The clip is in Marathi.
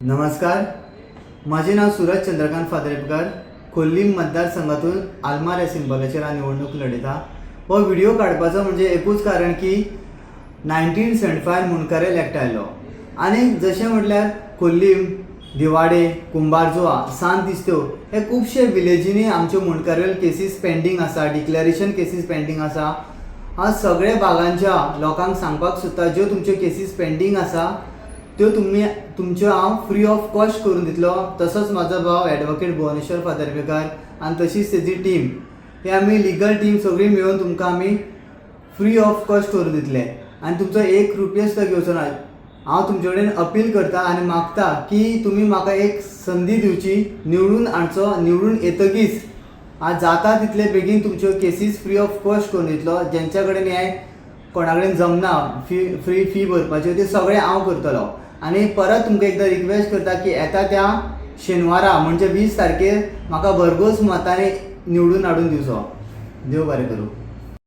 नमस्कार, माझे नाव सूरज चंद्रकांत फादरेपकार. कोल्लीम मतदारसंघातून आलमार ह्या सिंबलाचेर हांव निवडणूक लढयता. हो व्हिडिओ काडपाचो म्हणजे एकूच कारण की 1975 मुनकारेल एक्ट आयलो आनी जशें म्हटल्यार कोल्लीम, दिवाडे, कुंभारजुआ, सांत इस्त्यो हे खुबशे विलेजींनी आमच्यो मुनकारेल केसीस पेंडींग आसा, डिक्लेरेशन केसीस पेंडींग आसा. हांव सगळे भागांच्या लोकांक सांगपाक सोदता ज्यो तुमच्यो केसीस पेंडींग आसा त्यो तुमच्यो हांव फ्री ऑफ कॉस्ट करून दितलो. तसोच म्हाजो भाव एडवोकेट भुवनेश्वर फादर्पेकार आनी तशीच तेजी टीम, हे आमी लिगल टीम सगळी मेळून तुमकां आमी फ्री ऑफ कॉस्ट करून दितले आनी तुमचो 1 रुपया सुद्दां घेवचो ना. हांव तुमचे कडेन अपील करता आनी मागता की तुमी म्हाका एक संदी दिवची, निवडून हाडचो. निवडून येतकीच आज जाता तितले बेगीन तुमच्यो केसीस फ्री ऑफ कॉस्ट करून दितलो. जेंच्या कडेन हे कोणा कडेन जमना फी भरपाच्यो ते सगळे हांव करतलो. आनी परत तुमकां एकदां रिक्वेस्ट करता की येता त्या शेनवारा म्हणजे 20 तारखेर म्हाका भरघोस मतांनी निवडून हाडून दिवचो. देव बरें करूं.